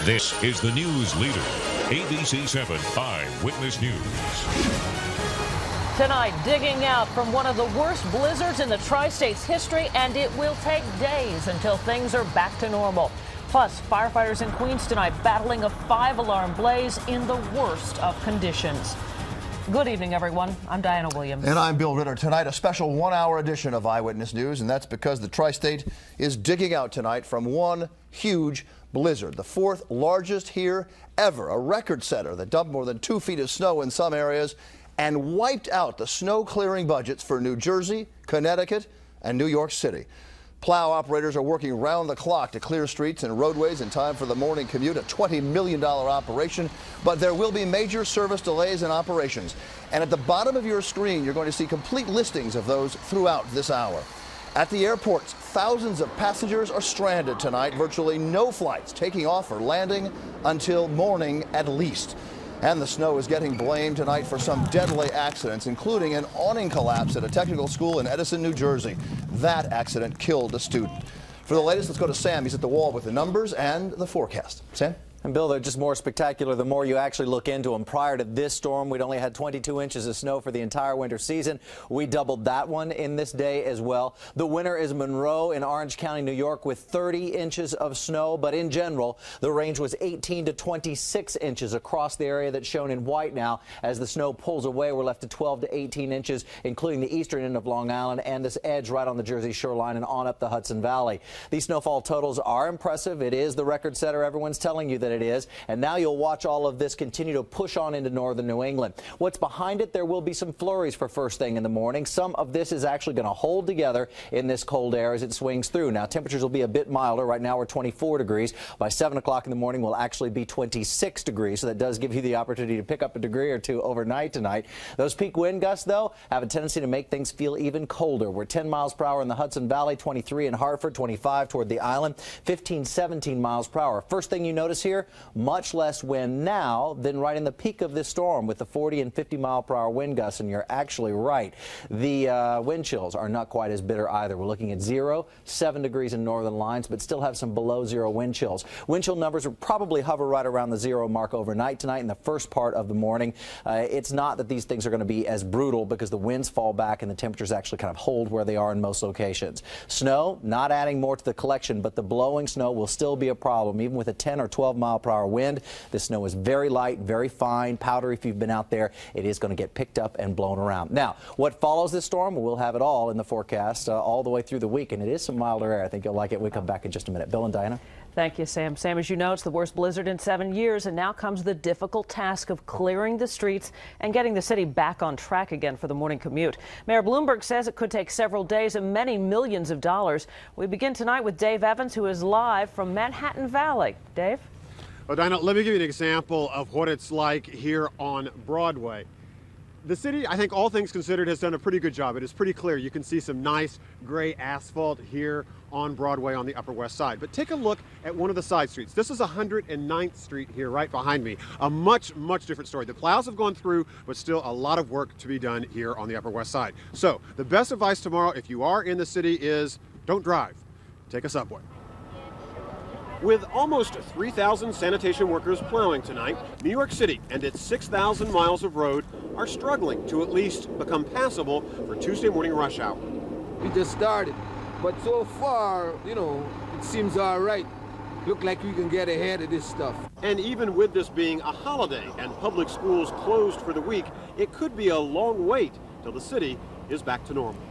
This is the news leader, ABC 7 Eyewitness News. Tonight, digging out from one of the worst blizzards in the tri-state's history, and it will take days until things are back to normal. Plus, firefighters in Queens tonight battling a 5-alarm blaze in the worst of conditions. Good evening, everyone. I'm Diana Williams. And I'm Bill Ritter. Tonight, a special 1-hour edition of Eyewitness News, and that's because the tri-state is digging out tonight from one huge blizzard, the 4th largest here ever, a record setter that dumped more than 2 feet of snow in some areas and wiped out the snow clearing budgets for New Jersey, Connecticut, and New York City. Plow operators are working round the clock to clear streets and roadways in time for the morning commute, a $20 million operation, but there will be major service delays in operations. And at the bottom of your screen, you're going to see complete listings of those throughout this hour. At the airports, thousands of passengers are stranded tonight, virtually no flights taking off or landing until morning at least. And the snow is getting blamed tonight for some deadly accidents, including an awning collapse at a technical school in Edison, New Jersey. That accident killed a student. For the latest, let's go to Sam. He's at the wall with the numbers and the forecast. Sam? And Bill, they're just more spectacular the more you actually look into them. Prior to this storm, we'd only had 22 inches of snow for the entire winter season. We doubled that one in this day as well. The winner is Monroe in Orange County, New York, with 30 inches of snow. But in general, the range was 18 to 26 inches across the area that's shown in white now. As the snow pulls away, we're left to 12 to 18 inches, including the eastern end of Long Island and this edge right on the Jersey shoreline and on up the Hudson Valley. These snowfall totals are impressive. It is the record setter. Everyone's telling you that it is. And now you'll watch all of this continue to push on into northern New England. What's behind it? There will be some flurries for first thing in the morning. Some of this is actually going to hold together in this cold air as it swings through. Now, temperatures will be a bit milder. Right now, we're 24 degrees. By 7 o'clock in the morning, we'll actually be 26 degrees. So that does give you the opportunity to pick up a degree or two overnight tonight. Those peak wind gusts, though, have a tendency to make things feel even colder. We're 10 miles per hour in the Hudson Valley, 23 in Hartford, 25 toward the island, 15, 17 miles per hour. First thing you notice here, much less wind now than right in the peak of this storm with the 40 and 50 mile per hour wind gusts, and you're actually right. The wind chills are not quite as bitter either. We're looking at 0, 7 degrees in northern lines, but still have some below 0 wind chills. Wind chill numbers will probably hover right around the 0 mark overnight tonight in the first part of the morning. It's not that these things are going to be as brutal because the winds fall back and the temperatures actually kind of hold where they are in most locations. Snow, not adding more to the collection, but the blowing snow will still be a problem, even with a 10 or 12 mile per hour wind. This snow is very light, very fine, powdery if you've been out there. It is going to get picked up and blown around. Now, what follows this storm, we'll have it all in the forecast all the way through the week, and it is some milder air. I think you'll like it. We'll come back in just a minute. Bill and Diana? Thank you, Sam. Sam, as you know, it's the worst blizzard in 7 years, and now comes the difficult task of clearing the streets and getting the city back on track again for the morning commute. Mayor Bloomberg says it could take several days and many millions of dollars. We begin tonight with Dave Evans, who is live from Manhattan Valley. Dave? Well, Dinah, let me give you an example of what it's like here on Broadway. The city, I think all things considered, has done a pretty good job. It is pretty clear. You can see some nice gray asphalt here on Broadway on the Upper West Side. But take a look at one of the side streets. This is 109th Street here right behind me. A much, much different story. The plows have gone through, but still a lot of work to be done here on the Upper West Side. So the best advice tomorrow, if you are in the city, is don't drive. Take a subway. With almost 3,000 sanitation workers plowing tonight, New York City and its 6,000 miles of road are struggling to at least become passable for Tuesday morning rush hour. We just started, but so far, it seems all right. Look like we can get ahead of this stuff. And even with this being a holiday and public schools closed for the week, it could be a long wait till the city is back to normal.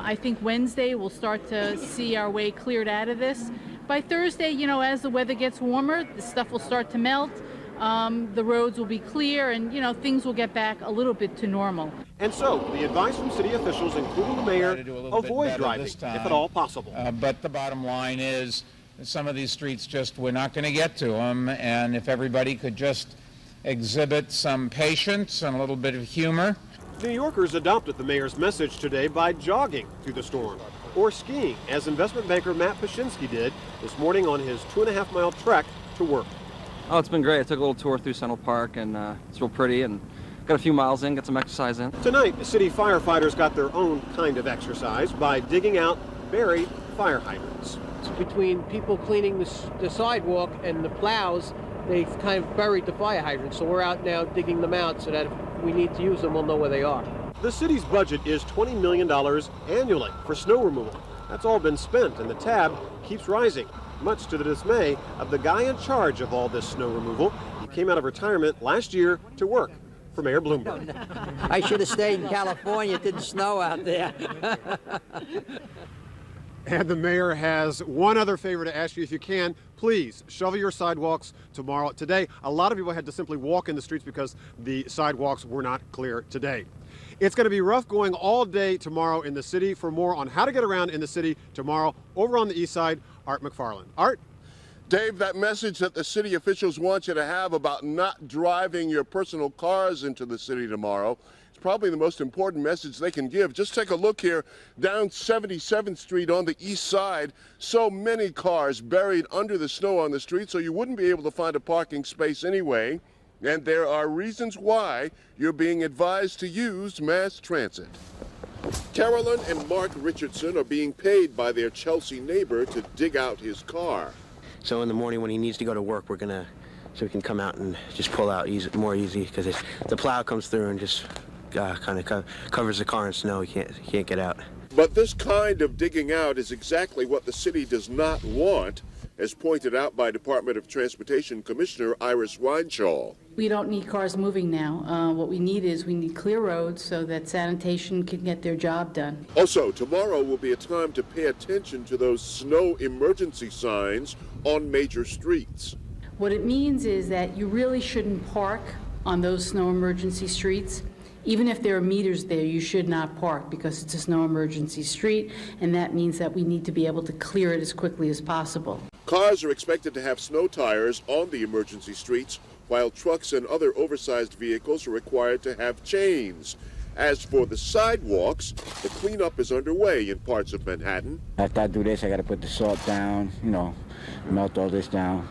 I think Wednesday we'll start to see our way cleared out of this. By Thursday, as the weather gets warmer, the stuff will start to melt, the roads will be clear, and, things will get back a little bit to normal. And so, the advice from city officials, including the mayor, avoid driving, if at all possible. But the bottom line is, some of these streets we're not going to get to them, and if everybody could just exhibit some patience and a little bit of humor. New Yorkers adopted the mayor's message today by jogging through the storm, or skiing, as investment banker Matt Pashinsky did this morning on his 2.5-mile trek to work. Oh, it's been great. I took a little tour through Central Park, and it's real pretty, and got a few miles in, got some exercise in. Tonight, city firefighters got their own kind of exercise by digging out buried fire hydrants. Between people cleaning the sidewalk and the plows, they've kind of buried the fire hydrants. So we're out now digging them out so that if we need to use them, we'll know where they are. The city's budget is $20 million annually for snow removal. That's all been spent, and the tab keeps rising, much to the dismay of the guy in charge of all this snow removal. He came out of retirement last year to work for Mayor Bloomberg. I should have stayed in California. It didn't snow out there. And the mayor has one other favor to ask you. If you can, please shovel your sidewalks tomorrow. Today, a lot of people had to simply walk in the streets because the sidewalks were not clear today. It's going to be rough going all day tomorrow in the city. For more on how to get around in the city tomorrow, over on the east side, Art McFarland. Art? Dave, that message that the city officials want you to have about not driving your personal cars into the city tomorrow is probably the most important message they can give. Just take a look here down 77th Street on the east side. So many cars buried under the snow on the street, so you wouldn't be able to find a parking space anyway. And there are reasons why you're being advised to use mass transit. Carolyn and Mark Richardson are being paid by their Chelsea neighbor to dig out his car. So in the morning when he needs to go to work, so we can come out and just pull out more easy, because the plow comes through and just kind of covers the car in snow. He can't get out. But this kind of digging out is exactly what the city does not want, as pointed out by Department of Transportation Commissioner Iris Weinschall. We don't need cars moving now. What we need clear roads so that sanitation can get their job done. Also, tomorrow will be a time to pay attention to those snow emergency signs on major streets. What it means is that you really shouldn't park on those snow emergency streets. Even if there are meters there, you should not park because it's a snow emergency street, and that means that we need to be able to clear it as quickly as possible. Cars are expected to have snow tires on the emergency streets, while trucks and other oversized vehicles are required to have chains. As for the sidewalks, the cleanup is underway in parts of Manhattan. After I do this, I got to put the salt down, melt all this down,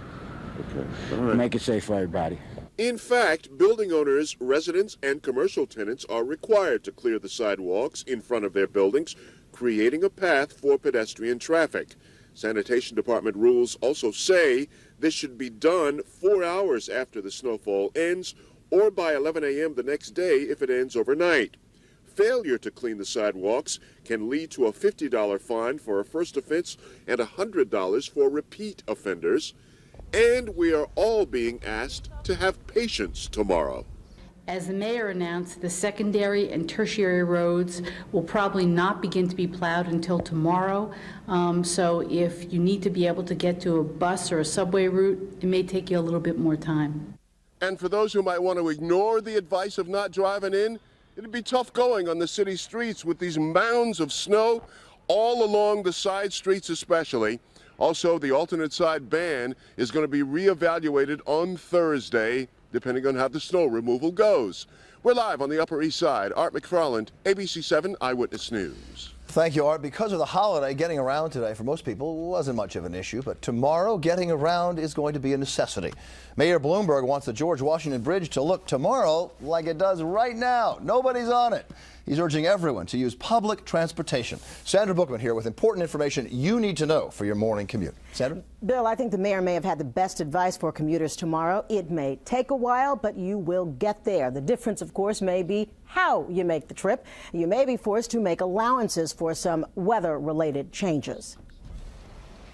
make it safe for everybody. In fact, building owners, residents, and commercial tenants are required to clear the sidewalks in front of their buildings, creating a path for pedestrian traffic. Sanitation Department rules also say this should be done 4 hours after the snowfall ends, or by 11 a.m. the next day if it ends overnight. Failure to clean the sidewalks can lead to a $50 fine for a first offense and $100 for repeat offenders. And we are all being asked to have patience tomorrow. As the mayor announced, the secondary and tertiary roads will probably not begin to be plowed until tomorrow. So if you need to be able to get to a bus or a subway route, it may take you a little bit more time. And for those who might want to ignore the advice of not driving in, it'd be tough going on the city streets with these mounds of snow all along the side streets especially. Also, the alternate side ban is going to be reevaluated on Thursday, depending on how the snow removal goes. We're live on the Upper East Side. Art McFarland, ABC 7 Eyewitness News. Thank you, Art. Because of the holiday, getting around today for most people wasn't much of an issue, but tomorrow getting around is going to be a necessity. Mayor Bloomberg wants the George Washington Bridge to look tomorrow like it does right now. Nobody's on it. He's urging everyone to use public transportation. Sandra Bookman here with important information you need to know for your morning commute. Sandra? Bill, I think the mayor may have had the best advice for commuters tomorrow. It may take a while, but you will get there. The difference, of course, may be how you make the trip. You may be forced to make allowances for some weather-related changes.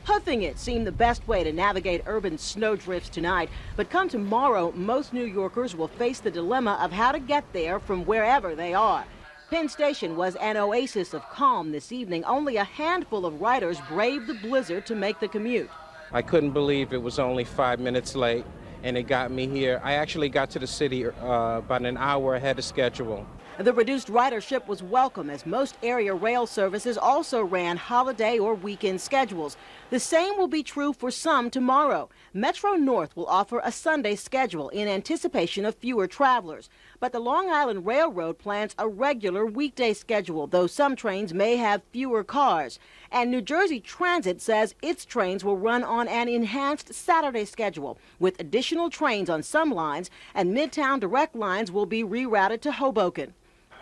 Hoofing it seemed the best way to navigate urban snowdrifts tonight. But come tomorrow, most New Yorkers will face the dilemma of how to get there from wherever they are. Penn Station was an oasis of calm this evening. Only a handful of riders braved the blizzard to make the commute. I couldn't believe it was only 5 minutes late, and it got me here. I actually got to the city about an hour ahead of schedule. The reduced ridership was welcome, as most area rail services also ran holiday or weekend schedules. The same will be true for some tomorrow. Metro North will offer a Sunday schedule in anticipation of fewer travelers. But the Long Island Railroad plans a regular weekday schedule, though some trains may have fewer cars. And New Jersey Transit says its trains will run on an enhanced Saturday schedule, with additional trains on some lines, and Midtown direct lines will be rerouted to Hoboken.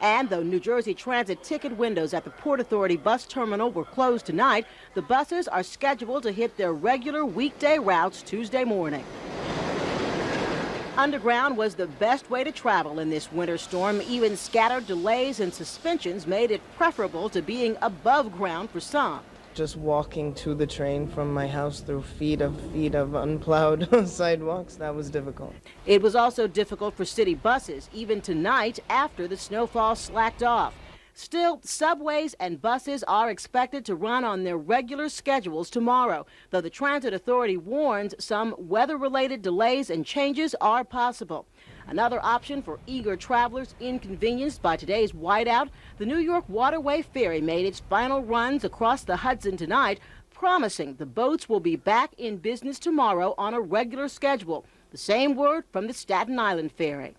And though New Jersey Transit ticket windows at the Port Authority bus terminal were closed tonight, the buses are scheduled to hit their regular weekday routes Tuesday morning. Underground was the best way to travel in this winter storm. Even scattered delays and suspensions made it preferable to being above ground for some. Just walking to the train from my house through feet of unplowed sidewalks, that was difficult. It was also difficult for city buses, even tonight after the snowfall slacked off. Still, subways and buses are expected to run on their regular schedules tomorrow, though the Transit Authority warns some weather-related delays and changes are possible. Another option for eager travelers inconvenienced by today's whiteout, the New York Waterway Ferry made its final runs across the Hudson tonight, promising the boats will be back in business tomorrow on a regular schedule. The same word from the Staten Island Ferry.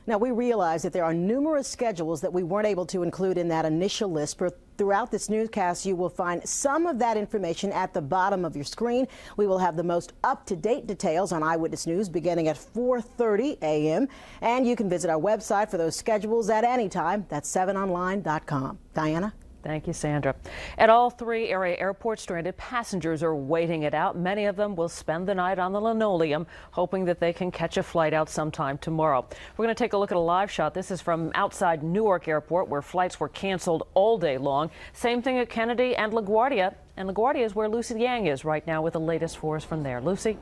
Now, we realize that there are numerous schedules that we weren't able to include in that initial list. But throughout this newscast, you will find some of that information at the bottom of your screen. We will have the most up-to-date details on Eyewitness News beginning at 4:30 a.m. And you can visit our website for those schedules at any time. That's 7online.com. Diana? Thank you, Sandra. At all three area airports, stranded passengers are waiting it out. Many of them will spend the night on the linoleum, hoping that they can catch a flight out sometime tomorrow. We're going to take a look at a live shot. This is from outside Newark Airport, where flights were canceled all day long. Same thing at Kennedy and LaGuardia. And LaGuardia is where Lucy Yang is right now with the latest for us from there. Lucy?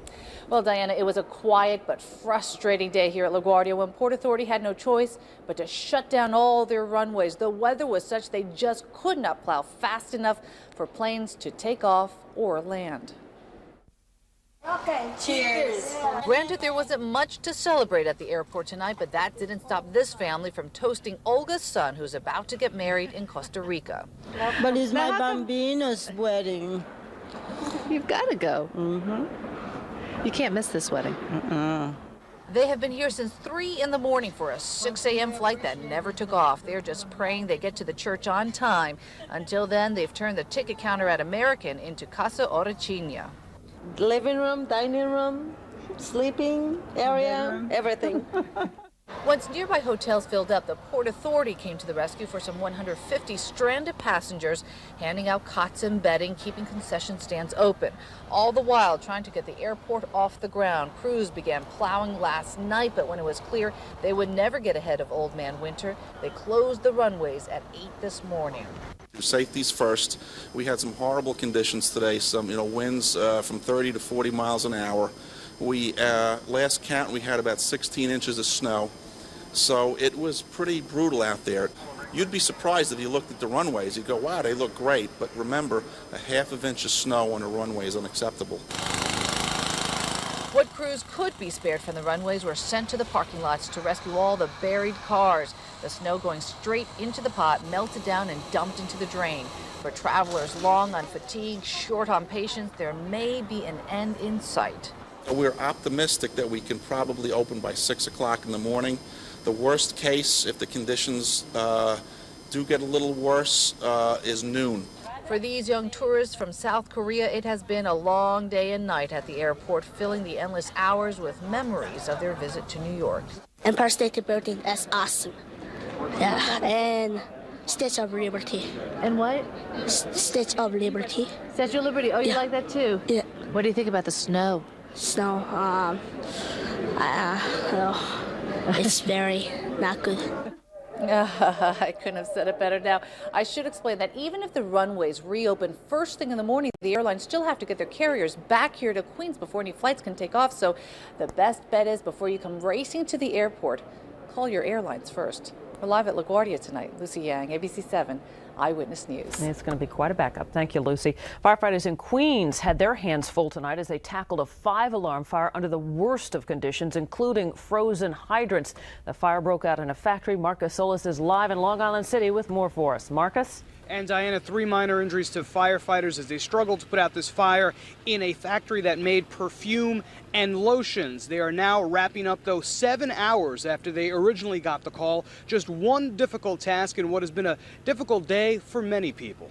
Well, Diana, it was a quiet but frustrating day here at LaGuardia when Port Authority had no choice but to shut down all their runways. The weather was such they just could not plow fast enough for planes to take off or land. Okay, cheers. Granted, there wasn't much to celebrate at the airport tonight, but that didn't stop this family from toasting Olga's son, who's about to get married in Costa Rica. But it's my bambino's wedding. You've got to go. You can't miss this wedding. They have been here since 3 in the morning for a 6 a.m. flight that never took off. They're just praying they get to the church on time. Until then, they've turned the ticket counter at American into Casa Orecchina. Living room, dining room, sleeping area, everything. Once nearby hotels filled up, the Port Authority came to the rescue for some 150 stranded passengers, handing out cots and bedding, keeping concession stands open. All the while trying to get the airport off the ground. Crews began plowing last night, but when it was clear they would never get ahead of Old Man Winter, they closed the runways at 8 this morning. Safety's first. We had some horrible conditions today, some winds from 30 to 40 miles an hour. We last count we had about 16 inches of snow, so it was pretty brutal out there. You'd be surprised if you looked at the runways. You'd go, wow, they look great, but remember, a half of inch of snow on a runway is unacceptable. What crews could be spared from the runways were sent to the parking lots to rescue all the buried cars. The snow going straight into the pot, melted down and dumped into the drain. For travelers long on fatigue, short on patience, there may be an end in sight. We're optimistic that we can probably open by 6 o'clock in the morning. The worst case, if the conditions do get a little worse, is noon. For these young tourists from South Korea, it has been a long day and night at the airport, filling the endless hours with memories of their visit to New York. Empire State Building, that's awesome. Yeah, and Statue of Liberty. And what? Statue of Liberty. Statue of Liberty. Oh, you like that too? Yeah. What do you think about the snow? Snow, it's very not good. I couldn't have said it better. Now, I should explain that even if the runways reopen first thing in the morning, the airlines still have to get their carriers back here to Queens before any flights can take off. So the best bet is before you come racing to the airport, call your airlines first. We're live at LaGuardia tonight. Lucy Yang, ABC 7, Eyewitness News. It's going to be quite a backup. Thank you, Lucy. Firefighters in Queens had their hands full tonight as they tackled a 5-alarm fire under the worst of conditions, including frozen hydrants. The fire broke out in a factory. Marcus Solis is live in Long Island City with more for us. Marcus? And Diana, 3 minor injuries to firefighters as they struggled to put out this fire in a factory that made perfume and lotions. They are now wrapping up, though, 7 hours after they originally got the call. Just one difficult task in what has been a difficult day for many people.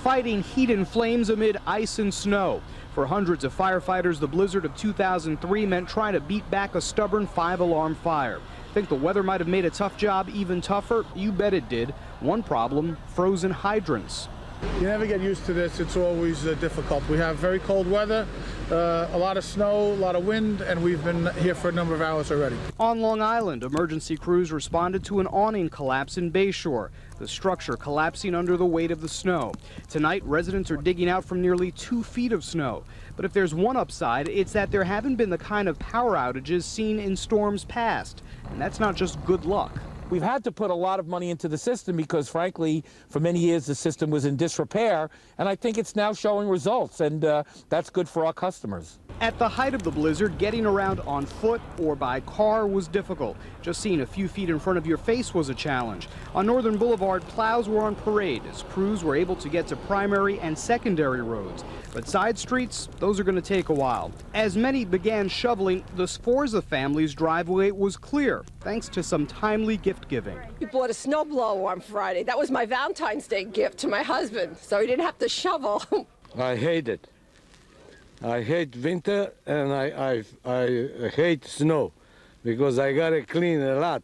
Fighting heat and flames amid ice and snow. For hundreds of firefighters, the blizzard of 2003 meant trying to beat back a stubborn 5-alarm fire. Think the weather might have made a tough job even tougher? You bet it did. One problem, frozen hydrants. You never get used to this. It's always difficult. We have very cold weather, a lot of snow, a lot of wind, and we've been here for a number of hours already. On Long Island, emergency crews responded to an awning collapse in Bayshore, the structure collapsing under the weight of the snow. Tonight, residents are digging out from nearly 2 feet of snow. But if there's one upside, it's that there haven't been the kind of power outages seen in storms past. And that's not just good luck. We've had to put a lot of money into the system because, frankly, for many years the system was in disrepair, and I think it's now showing results, and that's good for our customers. At the height of the blizzard, getting around on foot or by car was difficult. Just seeing a few feet in front of your face was a challenge. On Northern Boulevard, plows were on parade as crews were able to get to primary and secondary roads. But side streets, those are going to take a while. As many began shoveling, the Sforza family's driveway was clear, thanks to some timely gift giving. We bought a snowblower on Friday. That was my Valentine's Day gift to my husband, so he didn't have to shovel. I hate it. I hate winter, and I hate snow because I gotta clean a lot.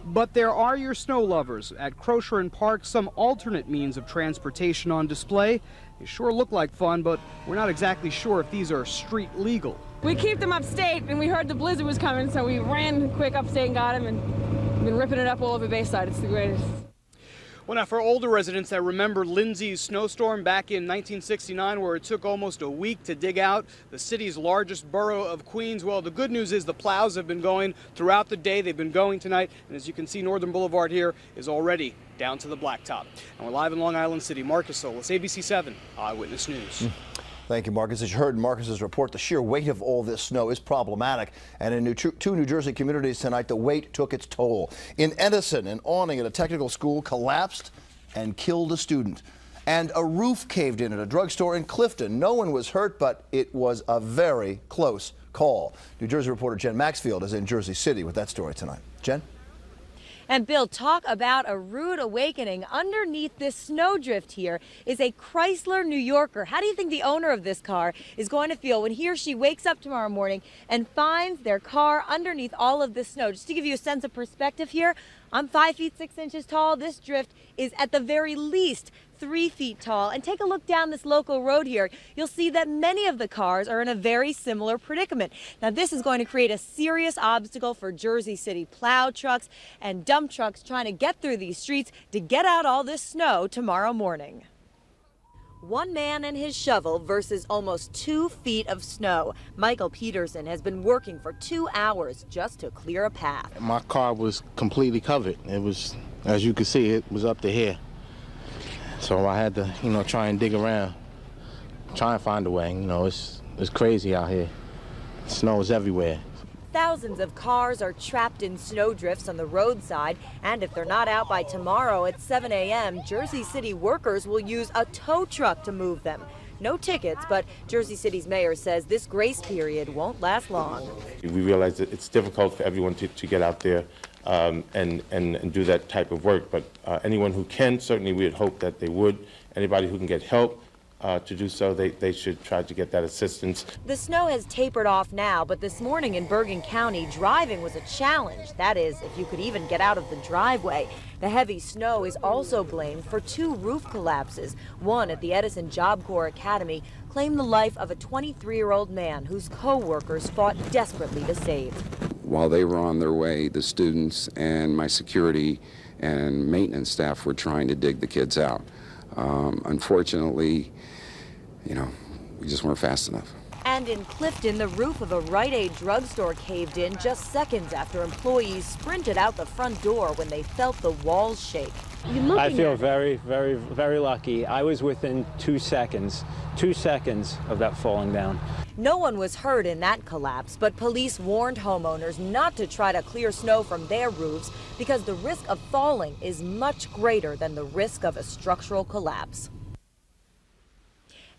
But there are your snow lovers. At Crocher and Park, some alternate means of transportation on display. They sure look like fun, but we're not exactly sure if these are street legal. We keep them upstate, and we heard the blizzard was coming, so we ran quick upstate and got them, and been ripping it up all over Bayside. It's the greatest. Well, now, for older residents that remember Lindsay's snowstorm back in 1969, where it took almost a week to dig out the city's largest borough of Queens, well, the good news is the plows have been going throughout the day. They've been going tonight, and as you can see, Northern Boulevard here is already down to the blacktop. And we're live in Long Island City. Marcus Solis, ABC 7 Eyewitness News. Thank you, Marcus. As you heard in Marcus's report, the sheer weight of all this snow is problematic. And in two New Jersey communities tonight, the weight took its toll. In Edison, an awning at a technical school collapsed and killed a student. And a roof caved in at a drugstore in Clifton. No one was hurt, but it was a very close call. New Jersey reporter Jen Maxfield is in Jersey City with that story tonight. Jen? And Bill, talk about a rude awakening. Underneath this snowdrift here is a Chrysler New Yorker. How do you think the owner of this car is going to feel when he or she wakes up tomorrow morning and finds their car underneath all of this snow? Just to give you a sense of perspective here, I'm 5 feet 6 inches tall. This drift is at the very least 3 feet tall. And take a look down this local road here. You'll see that many of the cars are in a very similar predicament. Now, this is going to create a serious obstacle for Jersey City plow trucks and dump trucks trying to get through these streets to get out all this snow tomorrow morning. One man and his shovel versus almost 2 feet of snow. Michael Peterson has been working for 2 hours just to clear a path. My car was completely covered. It was, as you can see, it was up to here. So I had to, try and dig around, try and find a way. It's crazy out here. Snow is everywhere. Thousands of cars are trapped in snowdrifts on the roadside, and if they're not out by tomorrow at 7 a.m., Jersey City workers will use a tow truck to move them. No tickets, but Jersey City's mayor says this grace period won't last long. We realize that it's difficult for everyone to get out there and do that type of work, but anyone who can, certainly we would hope that they would. Anybody who can get help to do so, they should try to get that assistance. The snow has tapered off now, but this morning in Bergen County, driving was a challenge. That is, if you could even get out of the driveway. The heavy snow is also blamed for 2 roof collapses. One at the Edison Job Corps Academy claimed the life of a 23-year-old man whose co-workers fought desperately to save. While they were on their way, the students and my security and maintenance staff were trying to dig the kids out. Unfortunately, we just weren't fast enough. And in Clifton, the roof of a Rite Aid drugstore caved in just seconds after employees sprinted out the front door when they felt the walls shake. I feel very, very, very lucky. I was within 2 seconds of that falling down. No one was hurt in that collapse, but police warned homeowners not to try to clear snow from their roofs because the risk of falling is much greater than the risk of a structural collapse.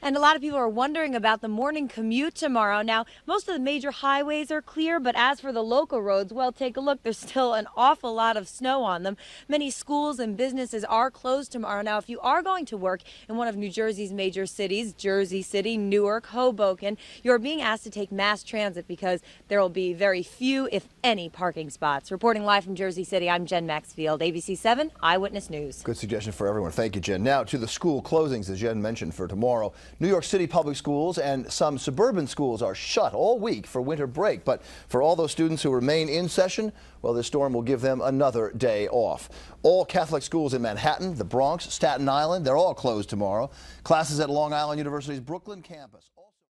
And a lot of people are wondering about the morning commute tomorrow. Now, most of the major highways are clear, but as for the local roads, well, take a look. There's still an awful lot of snow on them. Many schools and businesses are closed tomorrow. Now, if you are going to work in one of New Jersey's major cities, Jersey City, Newark, Hoboken, you're being asked to take mass transit because there will be very few, if any, parking spots. Reporting live from Jersey City, I'm Jen Maxfield, ABC 7 Eyewitness News. Good suggestion for everyone. Thank you, Jen. Now to the school closings, as Jen mentioned, for tomorrow. New York City public schools and some suburban schools are shut all week for winter break. But for all those students who remain in session, well, this storm will give them another day off. All Catholic schools in Manhattan, the Bronx, Staten Island, they're all closed tomorrow. Classes at Long Island University's Brooklyn campus also